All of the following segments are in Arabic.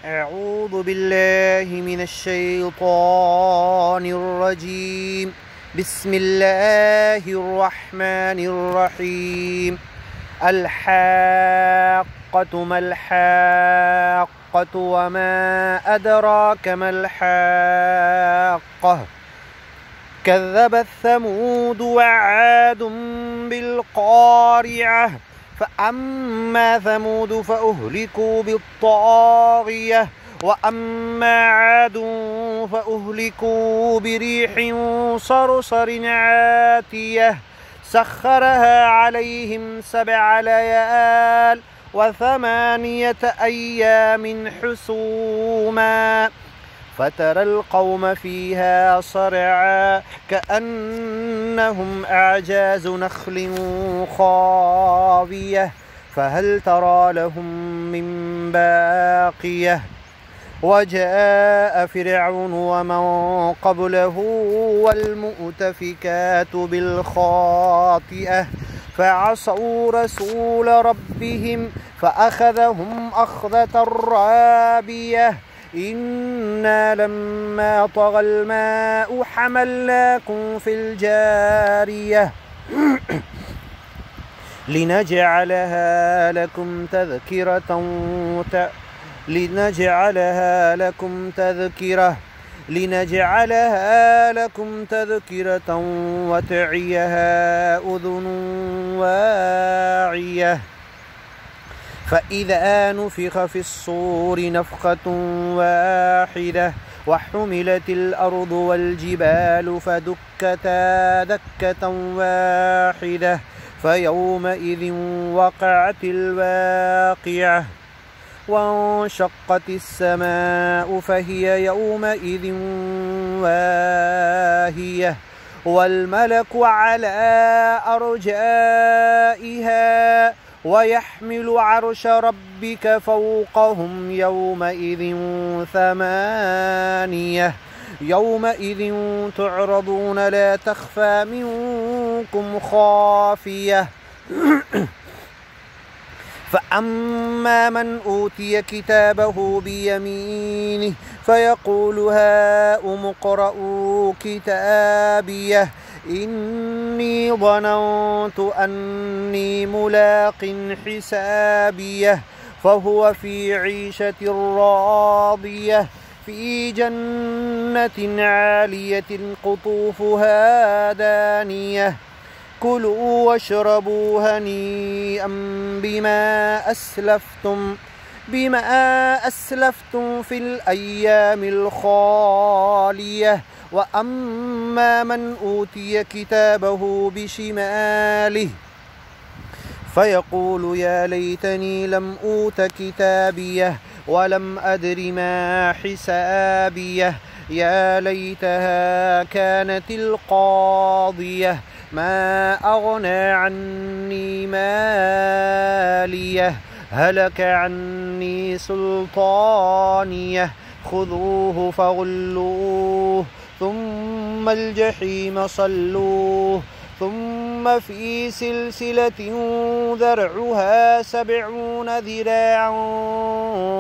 أعوذ بالله من الشيطان الرجيم. بسم الله الرحمن الرحيم. الحاقة ما الحاقة وما أدراك ما الحاقة. كذبت ثمود وعاد بالقارعة. فأما ثمود فأهلكوا بالطاغية وأما عاد فأهلكوا بريح صرصر عاتية سخرها عليهم 7 ليال و8 أيام حسوما فترى القوم فيها صرعا كأنهم أعجاز نخل خاوية فهل ترى لهم من باقية. وجاء فرعون ومن قبله والمؤتفكات بالخاطئة فعصوا رسول ربهم فأخذهم أخذة رابية. إنا لما طغى الماء حملناكم في الجارية لنجعلها لكم تذكرة وتعيها أذن واعية. فإذا نفخ في الصور نفخة واحدة وحملت الأرض والجبال فدكتا دكة واحدة فيومئذ وقعت الواقعة. وانشقت السماء فهي يومئذ واهية والملك على أرجائها ويحمل عرش ربك فوقهم يومئذ 8 يومئذ تعرضون لا تخفى منكم خافية. فأما من أوتي كتابه بيمينه فيقول هاؤم اقرءوا كتابيه إني ظننت أني ملاق حسابيه فهو في عيشة راضية في جنة عالية قطوفها دانية. كلوا واشربوا هنيئا بما أسلفتم في الأيام الخالية. وأما من أوتي كتابه بشماله فيقول يا ليتني لم أوت كتابيه ولم أدر ما حسابيه يا ليتها كانت القاضية ما أغنى عني ماليه هلك عني سلطانيه خذوه فغلوه ثم الجحيم صلوه ثم في سلسلة ذرعها 70 ذراعا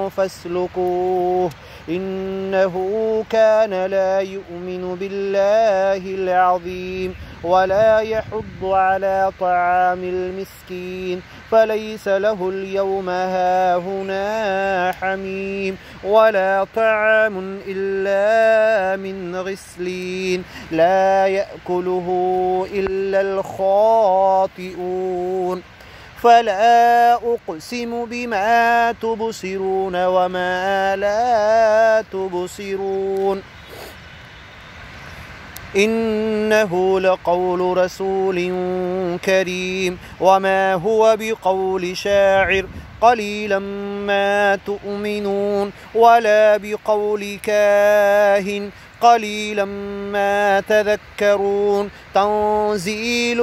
فاسلكوه إنه كان لا يؤمن بالله العظيم ولا يحض على طعام المسكين فليس له اليوم هاهنا حميم ولا طعام إلا من غسلين لا يأكله إلا الخاطئون. فلا أقسم بما تبصرون وما لا تبصرون إنه لقول رسول كريم وما هو بقول شاعر قليلا ما تؤمنون ولا بقول كاهن قليلا ما تذكرون تنزيل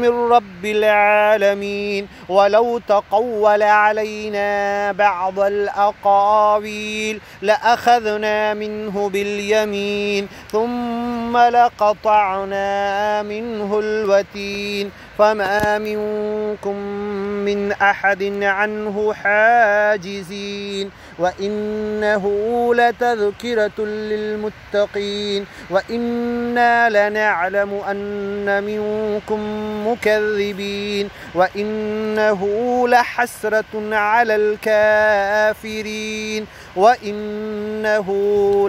من رب العالمين. ولو تقول علينا بعض الأقاويل لأخذنا منه باليمين ثم لقطعنا منه الوتين فما منكم من أحد عنه حاجزين व इन्नहु लतज़किरतुल लिलमुत्तक़ीन व इन्ना लनअलमु अन्न मिनकुम मुकज़्ज़िबीन व इन्नहु लहस्रतुन अलल काफ़िरीन व इन्नहु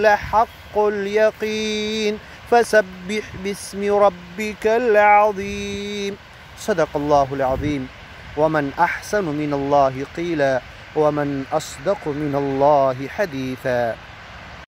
लहक़्क़ुल यक़ीन फसब्बिह बिस्मि रब्बिकल अज़ीम। सदक़ल्लाहुल अज़ीम। वमन अहसनु मिनल्लाहि क़ीला वमन अस्दक़ु मिनल्लाहि हदीसा।